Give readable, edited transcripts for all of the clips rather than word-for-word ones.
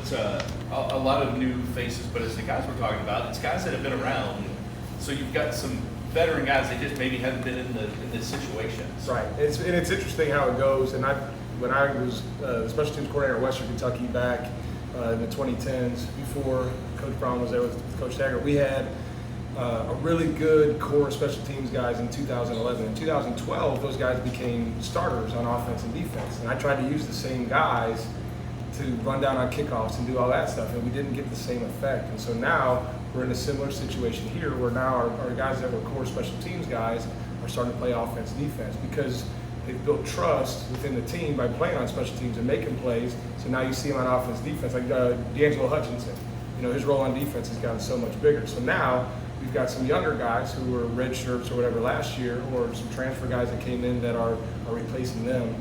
it's a lot of new faces, but as the guys we're talking about, it's guys that have been around. So you've got some veteran guys that just maybe haven't been in this situation. Right. It's interesting how it goes. And when I was the special teams coordinator at Western Kentucky back in the 2010s, before Coach Brown was there with Coach Taggart, we had a really good core of special teams guys in 2011. In 2012, those guys became starters on offense and defense. And I tried to use the same guys to run down on kickoffs and do all that stuff, and we didn't get the same effect. And so now we're in a similar situation here where now our guys that were core special teams guys are starting to play offense and defense because they've built trust within the team by playing on special teams and making plays. So now you see them on offense and defense, like D'Angelo Hutchinson. His role on defense has gotten so much bigger. So now we've got some younger guys who were red shirts or whatever last year, or some transfer guys that came in that are replacing them.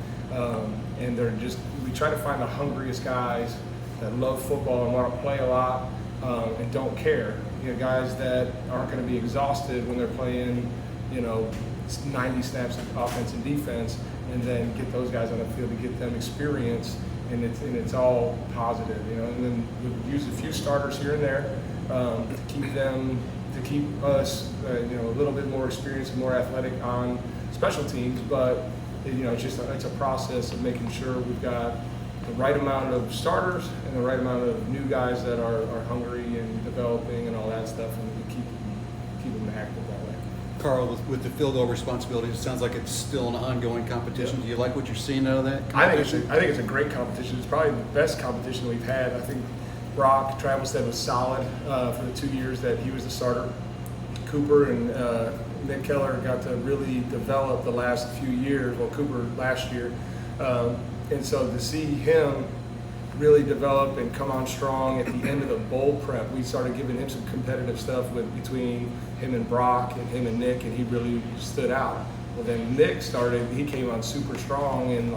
And they're just, we try to find the hungriest guys that love football and want to play a lot and don't care. Guys that aren't going to be exhausted when they're playing, 90 snaps of offense and defense, and then get those guys on the field to get them experience, and it's all positive, And then we use a few starters here and there to keep us, a little bit more experience and more athletic on special teams, but it's a process of making sure we've got the right amount of starters and the right amount of new guys that are hungry and developing and all that stuff, and we keep them active that way. Karl, with the field goal responsibilities, it sounds like it's still an ongoing competition. Yeah. Do you like what you're seeing out of that I think it's a great competition. It's probably the best competition we've had. I think Brock Travelstead was solid for the 2 years that he was the starter. Cooper and Nick Keller got to really develop the last few years. Well, Cooper last year. And so to see him really develop and come on strong at the end of the bowl prep, we started giving him some competitive stuff between him and Brock and him and Nick, and he really stood out. Well, then Nick he came on super strong, and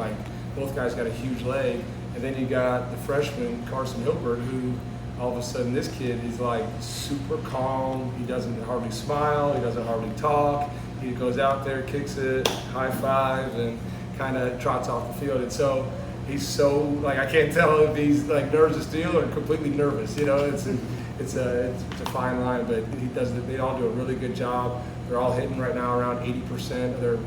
both guys got a huge leg. And then you got the freshman, Carson Hilbert, who all of a sudden this kid is super calm. He doesn't hardly smile. He doesn't hardly talk. He goes out there, kicks it, high fives, and kind of trots off the field. And so he's so I can't tell if he's nervous as steel or completely nervous. It's a fine line, but he does. They all do a really good job. They're all hitting right now around 80% of their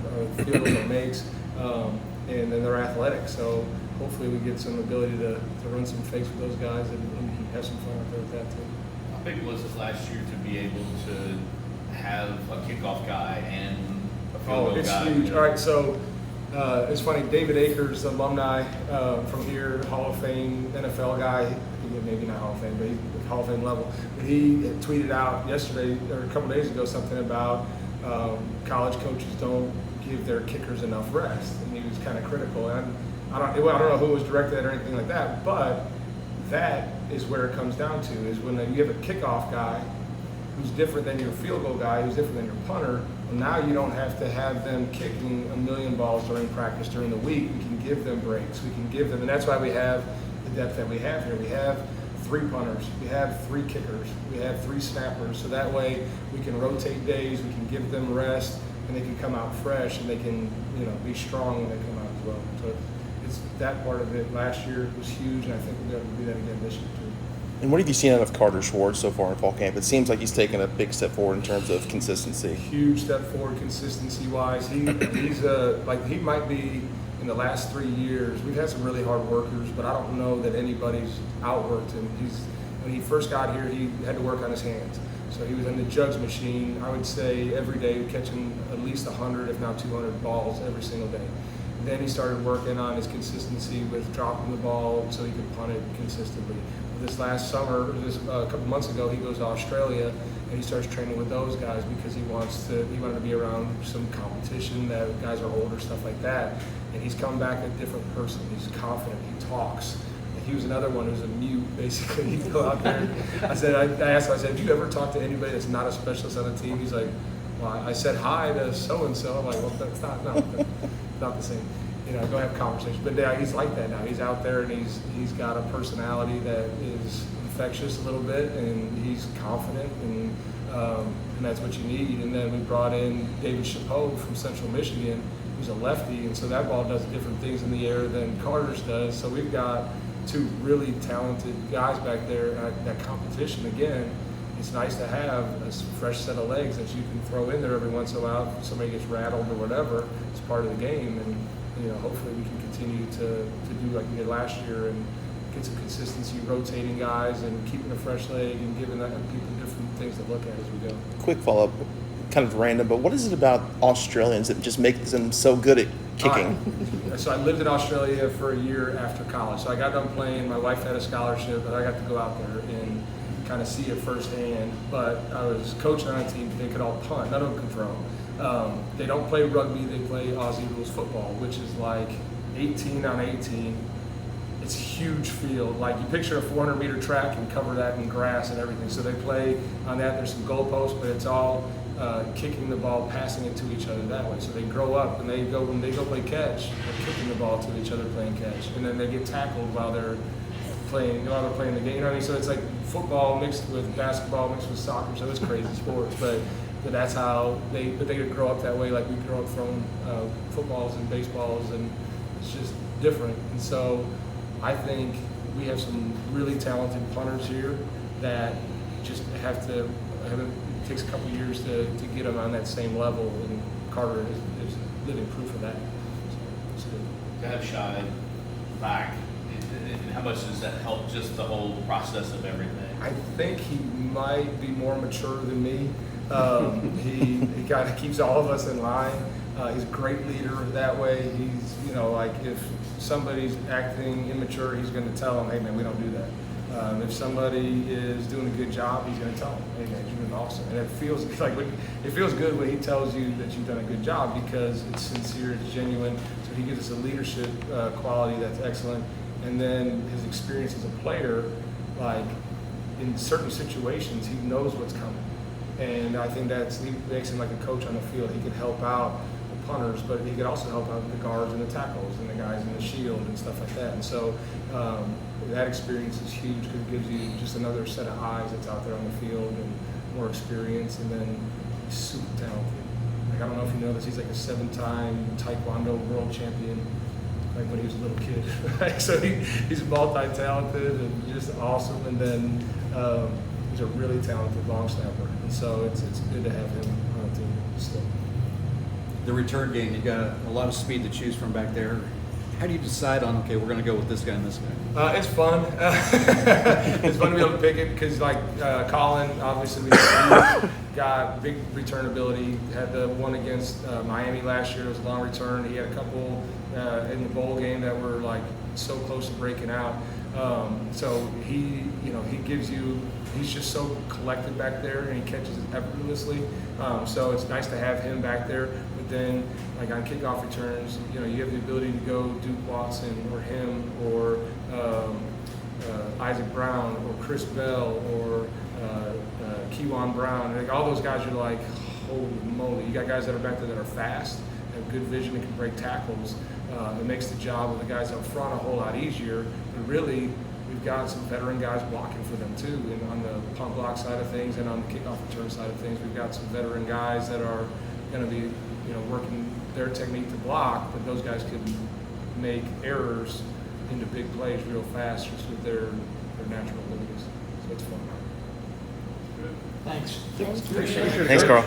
field goal makes, and then they're athletic. So hopefully we get some ability to run some fakes with those guys and have some fun out there with that too. How big was it last year to be able to have a kickoff guy and a field goal guy? It's huge. All right, so it's funny. David Akers, alumni from here, Hall of Fame NFL guy. Maybe not Hall of Fame, but he's Hall of Fame level. But he tweeted out yesterday or a couple days ago something about college coaches don't give their kickers enough rest, and he was kind of critical. And I don't know who was directed at or anything like that, but that is where it comes down to, is when you have a kickoff guy who's different than your field goal guy, who's different than your punter, and now you don't have to have them kicking a million balls during practice during the week. We can give them breaks. We can give them, and that's why we have the depth that we have here. We have 3 punters, we have 3 kickers, we have 3 snappers, so that way we can rotate days, we can give them rest, and they can come out fresh, and they can be strong when they come out as well. So it's that part of it. Last year was huge, and I think we'll be able to do that again this year too. And what have you seen out of Carter Schwartz so far in fall camp? It seems like he's taken a big step forward in terms of consistency. Huge step forward consistency-wise. He's he might be, in the last 3 years, we've had some really hard workers, but I don't know that anybody's outworked him. When he first got here, he had to work on his hands. So he was in the jugs machine, I would say, every day, catching at least 100, if not 200 balls every single day. Then he started working on his consistency with dropping the ball so he could punt it consistently. This last summer, a couple months ago, he goes to Australia and he starts training with those guys because he wanted to be around some competition, that guys are older, stuff like that. And he's come back a different person. He's confident. He talks. And he was another one who's a mute, basically. He'd go out there. I asked him, have you ever talked to anybody that's not a specialist on the team? He's like, well, I said hi to so-and-so. I'm like, well, that's not the same. Go have conversations. But yeah, he's like that now. He's out there, and he's got a personality that is infectious a little bit, and he's confident, and that's what you need. And then we brought in David Chapeau from Central Michigan, who's a lefty, and so that ball does different things in the air than Carter's does. So we've got two really talented guys back there. And that competition, again, it's nice to have a fresh set of legs that you can throw in there every once in a while if somebody gets rattled or whatever. It's part of the game, and hopefully we can continue to do like we did last year and get some consistency, rotating guys and keeping a fresh leg and giving people different things to look at as we go. Quick follow-up, kind of random, but what is it about Australians that just makes them so good at kicking? So I lived in Australia for a year after college. So I got done playing. My wife had a scholarship, and I got to go out there and kind of see it firsthand. But I was coaching on a team. They could all punt. None of them can throw. They don't play rugby. They play Aussie rules football, which is like 18 on 18. It's a huge field. Like you picture a 400-meter track and cover that in grass and everything. So they play on that. There's some goalposts, but it's all kicking the ball, passing it to each other that way. So they grow up and when they go play catch, they're kicking the ball to each other playing catch, and then they get tackled while they're playing the game. You know what I mean? So it's like football mixed with basketball mixed with soccer. So it's crazy sports, but that's how they grow up that way. Like we grew up throwing footballs and baseballs, and it's just different. And so I think we have some really talented punters here that just have to. It takes a couple years to get them on that same level, and Carter is living proof of that. So it's good. To have Shai back, and how much does that help just the whole process of everything? I think he might be more mature than me. He kind of keeps all of us in line. He's a great leader that way. He's, like if somebody's acting immature, he's going to tell them, hey man, we don't do that. If somebody is doing a good job, he's going to tell them, hey man, you're doing awesome. And it feels good when he tells you that you've done a good job because it's sincere, it's genuine. So he gives us a leadership quality that's excellent. And then his experience as a player, like in certain situations, he knows what's coming. And I think he makes him like a coach on the field. He can help out the punters, but he could also help out the guards and the tackles and the guys in the shield and stuff like that. And so that experience is huge because it gives you just another set of eyes that's out there on the field and more experience. And then he's super talented. Like I don't know if you know this, he's like a 7-time Taekwondo world champion. Like when he was a little kid. So he's multi-talented and just awesome. And then he's a really talented long snapper. And so it's good to have him on the team still. The return game, you got a lot of speed to choose from back there. How do you decide on, okay, we're going to go with this guy and this guy? It's fun. It's fun to be able to pick it because, like, Colin, obviously, we got big return ability. Had the one against Miami last year. It was a long return. He had a couple in the bowl game that were, like, so close to breaking out. So he gives you, he's just so collected back there and he catches it effortlessly. So it's nice to have him back there. But then, like on kickoff returns, you have the ability to go Duke Watson or him or Isaac Brown or Chris Bell or Kewan Brown. Like all those guys are like, holy moly. You got guys that are back there that are fast, have good vision, and can break tackles. It makes the job of the guys up front a whole lot easier. But really, we've got some veteran guys blocking for them too, and on the punt block side of things and on the kickoff return side of things, we've got some veteran guys that are going to be, working their technique to block, but those guys can make errors into big plays real fast just with their natural abilities. So it's fun. Thanks. Appreciate it. Thanks, Carl.